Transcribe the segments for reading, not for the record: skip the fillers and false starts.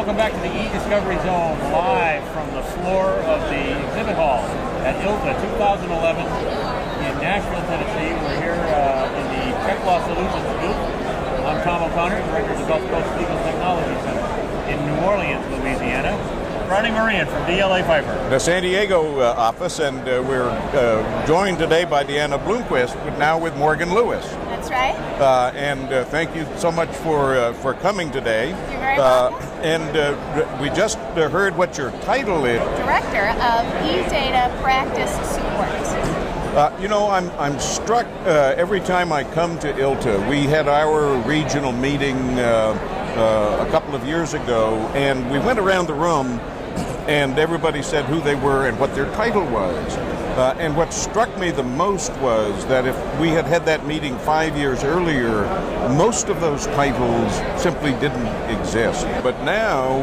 welcome back to the e-Discovery Zone, live from the floor of the exhibit hall at ILTA 2011 in Nashville, Tennessee. We're here in the TechLaw Solutions booth. I'm Tom O'Connor, Director of the Gulf Coast Legal Technology Center in New Orleans, Louisiana. Browning Marean from DLA Piper. The San Diego office, and we're joined today by Deanna Blomquist, but now with Morgan Lewis. That's right. And thank you so much for coming today. You're very welcome. And we just heard what your title is. Director of e-Data Practice Support. You know, I'm struck every time I come to ILTA. We had our regional meeting a couple of years ago, and we went around the room, and everybody said who they were and what their title was. And what struck me the most was that if we had had that meeting 5 years earlier, most of those titles simply didn't exist. But now,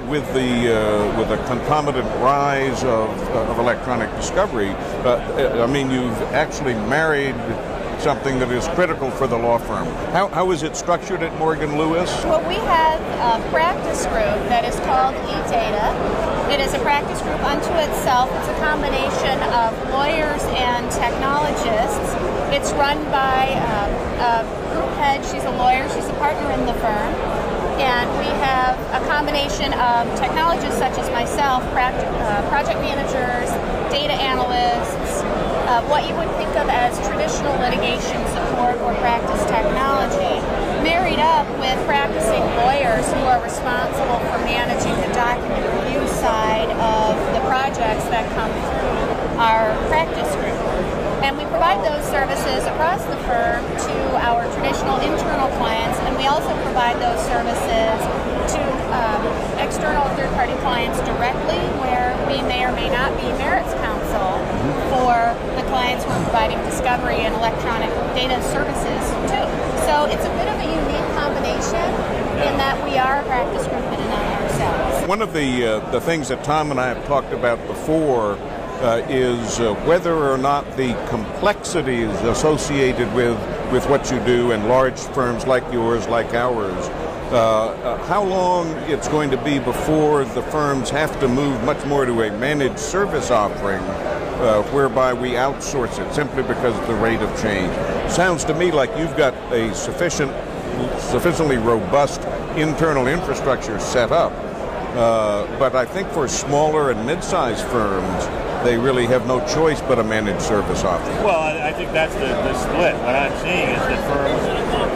with the concomitant rise of electronic discovery, I mean, you've actually married something that is critical for the law firm. How is it structured at Morgan Lewis? Well, we have a practice group that is called e-Data. It is a practice group unto itself. It's a combination of lawyers and technologists. It's run by a group head. She's a lawyer. She's a partner in the firm. And we have a combination of technologists such as myself, project managers, data analysts, what you would think of as traditional litigation support or practice technology, married up with practicing lawyers who are responsible for managing the document review side of the projects that come through our practice group. And we provide those services across the firm to our traditional internal clients, and we also provide those services to external third-party clients directly, where we may or may not be merits counsel for the clients who are providing discovery and electronic data services too. So it's a bit of a unique combination in that we are a practice group in and of ourselves. One of the things that Tom and I have talked about before is whether or not the complexities associated with what you do in large firms like yours, like ours, how long it's going to be before the firms have to move much more to a managed service offering whereby we outsource it simply because of the rate of change. Sounds to me like you've got a sufficiently robust internal infrastructure set up, but I think for smaller and mid-sized firms, they really have no choice but a managed service offering. Well, I think that's the split. What I'm seeing is that firms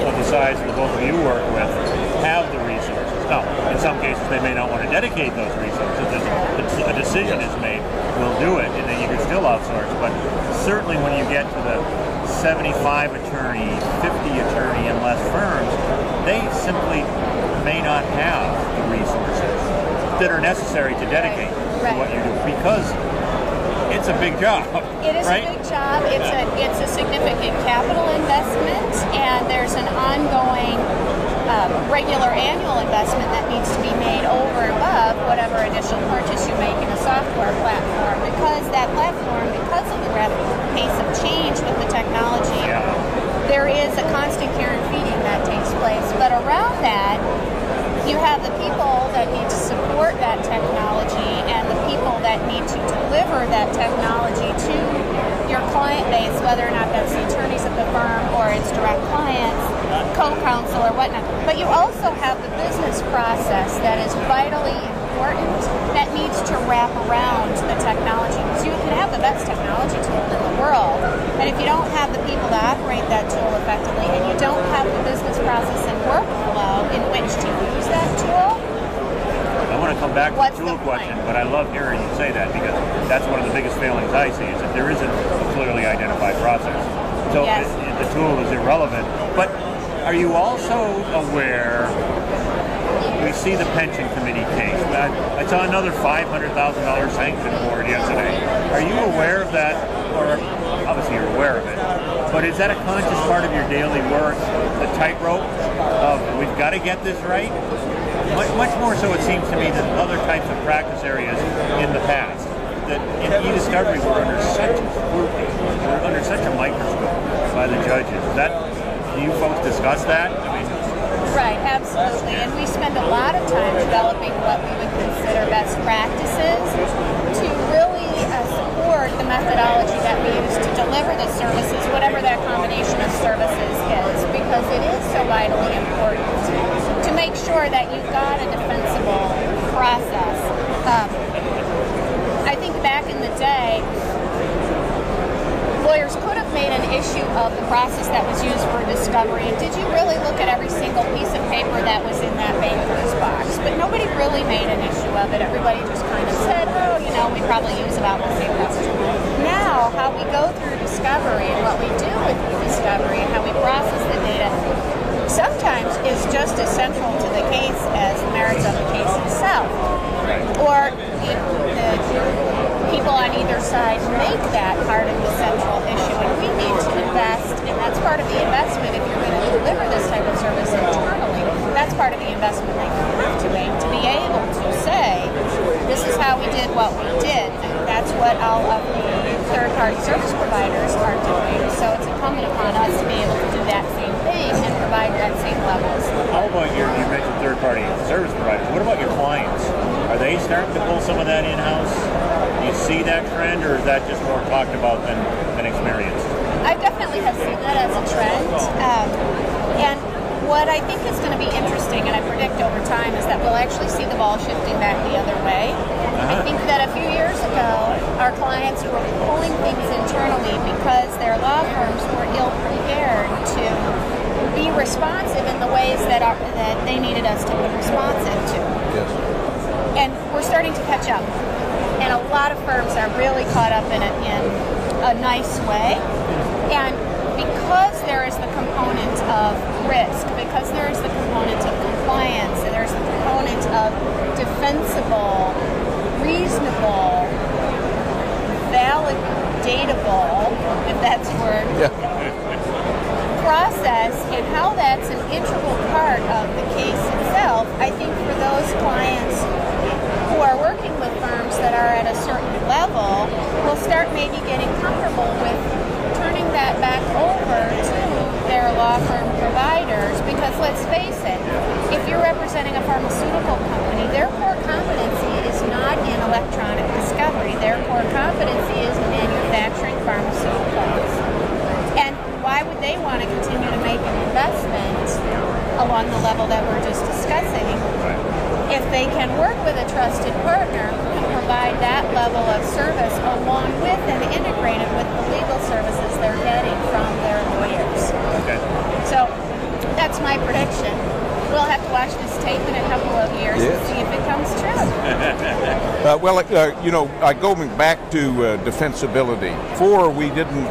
of the size that both of you work with have the resources. Now, in some cases, they may not want to dedicate those resources. A decision is made, we'll do it, and then you can still outsource. But certainly when you get to the 75 attorney, 50 attorney and less firms, they simply may not have the resources that are necessary to dedicate to what you do, because it's a big job. It is right? a big job. It's a significant capital investment, and there's an ongoing regular annual investment that needs to be made over and above whatever initial purchase you make in a software platform, because that platform, because of the rapid pace of change with the technology, there is a constant care and feeding that takes place. But around that, you have the people that need to support that technology and the people that need to deliver that technology to your client base, whether or not that's the attorneys at the firm or its direct clients, co-counsel or whatnot. But you also have the business process that is vitally important that needs to wrap around the technology. Because you can have the best technology tool in the world, and if you don't have the people to operate that tool effectively, and you don't have the business process and workflow in which to use that tool, I want to come back to the tool question, but I love hearing you say that, because that's one of the biggest failings I see, is that there isn't a clearly identified process. So the tool is irrelevant. But are you also aware, we see the pension committee case. I saw another $500,000 sanction board yesterday. Are you aware of that? Or obviously you're aware of it. But is that a conscious part of your daily work, the tightrope of we've got to get this right? Much more so, it seems to me, than other types of practice areas in the past. That in e-discovery we're under such scrutiny, we're under such a microscope by the judges. Do you folks discuss that? I mean, Right, absolutely. And we spend a lot of time developing what we would consider best practices to really support the methodology that we use to deliver the services, whatever that combination of services is, because it is so vitally important to make sure that you've got a defensible process. I think back in the day, lawyers could have made an issue of the process that was used for discovery. And did you really look at every single piece of paper that was in that banker's box? But nobody really made an issue of it. Everybody just kind of said, oh, we probably use about the same stuff. Now, how we go through discovery and what we do with discovery and how we process the data sometimes is just as central to the case as the merits of the case itself. Or the people on either side make that part of the central issue, and we need to invest, and that's part of the investment if you're going to deliver this type of service internally. That's part of the investment that you have to make to be able to say, this is how we did what we did, and that's what all of the third-party service providers are doing. So it's incumbent upon us to be able to do that same thing and provide that same level of support. How about you mentioned third-party service providers. What about your clients? Are they starting to pull some of that in-house? Do you see that trend, or is that just more talked about than experienced? I definitely have seen that as a trend. And what I think is going to be interesting, and I predict over time, is that we'll actually see the ball shifting back the other way. I think that a few years ago, our clients were pulling things internally because their law firms were ill-prepared to be responsive in the ways that they needed us to be responsive to. Yes. And we're starting to catch up. And a lot of firms are really caught up in a nice way. And because there is the component of risk, because there is the component of compliance, and there's the component of defensible, reasonable, validatable, if that's a word, process, and how that's an integral part of the case itself, I think for those clients who are working with firms that are at a certain level will start maybe getting comfortable with turning that back over to their law firm providers, because let's face it, if you're representing a pharmaceutical company, their core competency is not in electronic discovery. Their core competency is manufacturing pharmaceuticals. And why would they want to continue to make an investment along the level that we're just discussing if they can work with a trusted partner who can provide that level of service along with and integrated with the legal services they're getting from their lawyers? Okay. So that's my prediction. We'll have to watch this tape in a couple of years and see if it comes true. Going back to defensibility, before we didn't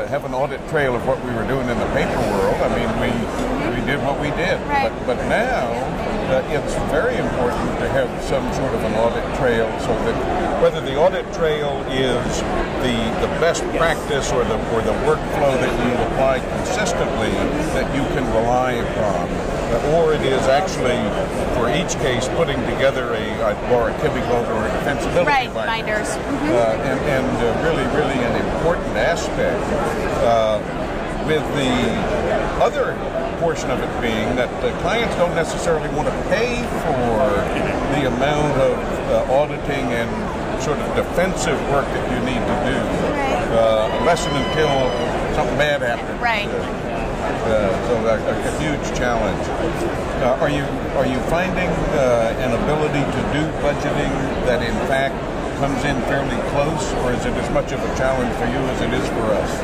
have an audit trail of what we were doing in the paper world. I mean, we did what we did. Right. But now it's very important to have some sort of an audit trail, so that whether the audit trail is the best practice or the workflow that you apply consistently that you can rely upon, or it is actually for each case putting together a typical or a defensibility binders. And really an important aspect. With the other portion of it being that the clients don't necessarily want to pay for the amount of auditing and sort of defensive work that you need to do, unless and until something bad happens. Right. So a huge challenge. Are you finding an ability to do budgeting that in fact comes in fairly close, or is it as much of a challenge for you as it is for us?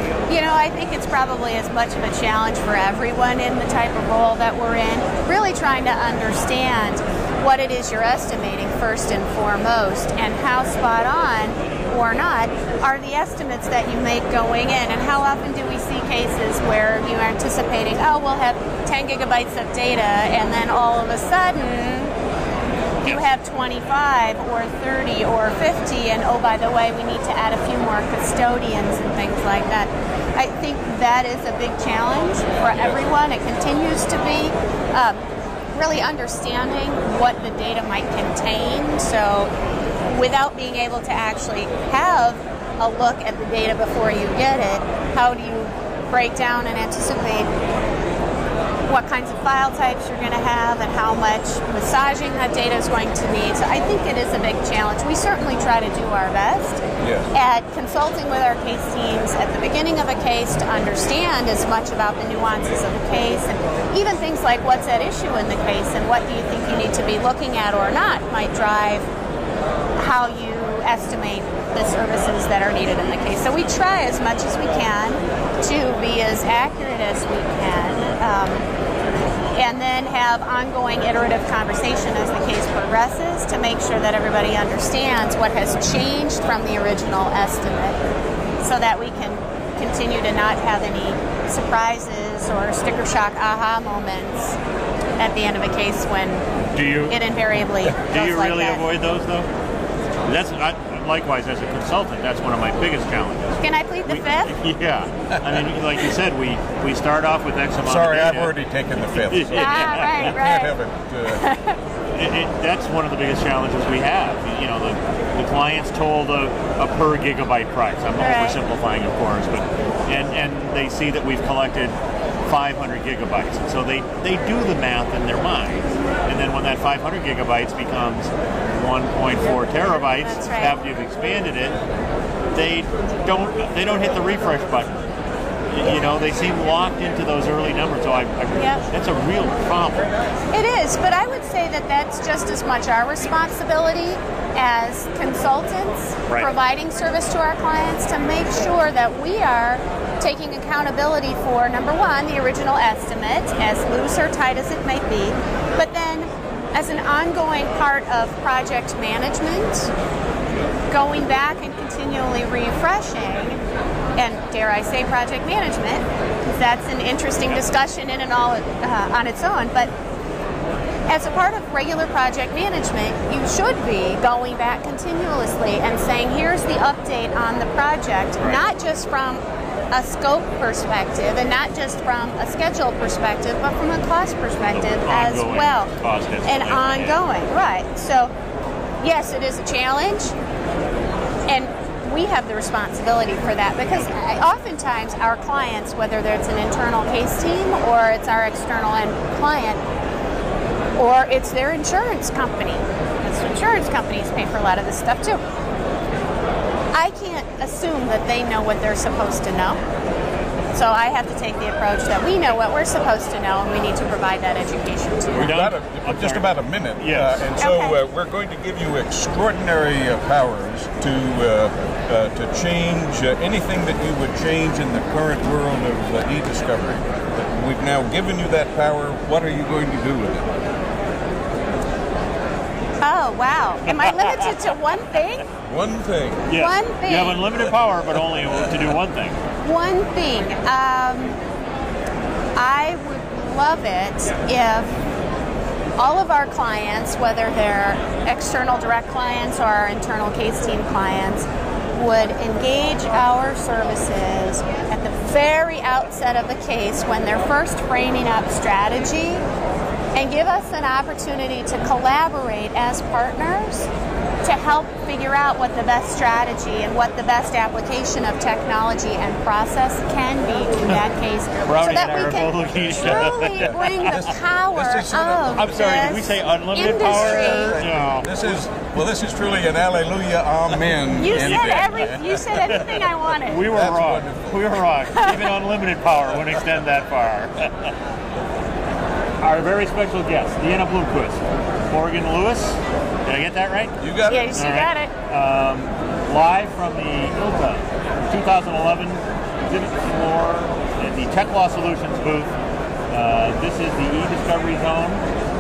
I think it's probably as much of a challenge for everyone in the type of role that we're in, really trying to understand what it is you're estimating first and foremost, and how spot on or not are the estimates that you make going in, and how often do we see cases where you're anticipating, we'll have 10 gigabytes of data, and then all of a sudden you have 25 or 30 or 50, and oh, by the way, we need to add a few more custodians and things like that. I think that is a big challenge for everyone. It continues to be really understanding what the data might contain. So without being able to actually have a look at the data before you get it, how do you break down and anticipate what kinds of file types you're going to have and how much massaging that data is going to need. So I think it is a big challenge. We certainly try to do our best at consulting with our case teams at the beginning of a case to understand as much about the nuances of the case, and even things like what's at issue in the case and what do you think you need to be looking at or not might drive how you estimate the services that are needed in the case. So we try as much as we can to be as accurate as we can, and then have ongoing iterative conversation as the case progresses to make sure that everybody understands what has changed from the original estimate so that we can continue to not have any surprises or sticker shock aha moments at the end of a case when it invariably goes like that. Do you really avoid those, though? Likewise, as a consultant, that's one of my biggest challenges. Can I plead the fifth? Yeah. I mean, like you said, we start off with X amount Sorry, of data. I've already taken the fifth. Right. Can't have it. That's one of the biggest challenges we have. You know, the client's told a per gigabyte price. I'm oversimplifying, of course, but and they see that we've collected 500 gigabytes. And so they do the math in their mind. And then when that 500 gigabytes becomes 1.4 terabytes, after you've expanded it, they don't hit the refresh button. You know, they seem locked into those early numbers. So that's a real problem. It is, but I would say that that's just as much our responsibility as consultants providing service to our clients to make sure that we are taking accountability for, number one, the original estimate, as loose or tight as it might be, but then as an ongoing part of project management, going back and continually refreshing, and dare I say project management, because that's an interesting discussion in and all on its own, but as a part of regular project management, you should be going back continuously and saying, here's the update on the project, not just from a scope perspective and not just from a schedule perspective, but from a cost perspective as well. And ongoing, right. So, yes, it is a challenge, and we have the responsibility for that because oftentimes our clients, whether it's an internal case team or it's our external end client, or it's their insurance company, because insurance companies pay for a lot of this stuff too. I can't assume that they know what they're supposed to know. So I have to take the approach that we know what we're supposed to know, and we need to provide that education to them. We've got just about a minute, and so we're going to give you extraordinary powers to change anything that you would change in the current world of e-discovery. We've now given you that power. What are you going to do with it? Oh, wow. Am I limited to one thing? One thing. Yes. One thing. You have unlimited power, but only to do one thing. One thing. I would love it if all of our clients, whether they're external direct clients or our internal case team clients, would engage our services at the very outset of the case when they're first framing up strategy, and give us an opportunity to collaborate as partners to help figure out what the best strategy and what the best application of technology and process can be to that case, so that we can truly bring the power of I'm sorry, did we say unlimited industry. Power? No. This is truly an alleluia, amen. You said everything I wanted. We were wrong. We were wrong. Even unlimited power wouldn't extend that far. Our very special guest, Deanna Blomquist, Morgan Lewis. Did I get that right? You got it. Yes, you got it. Live from the ILTA 2011 exhibit floor at the TechLaw Solutions booth. This is the e-discovery zone,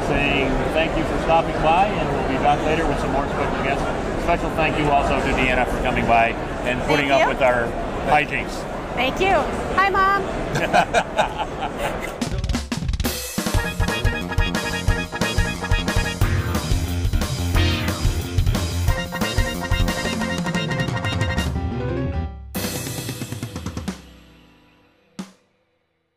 saying thank you for stopping by, and we'll be back later with some more special guests. Special thank you also to Deanna for coming by and putting up with our hijinks. Thank you. Hi, Mom.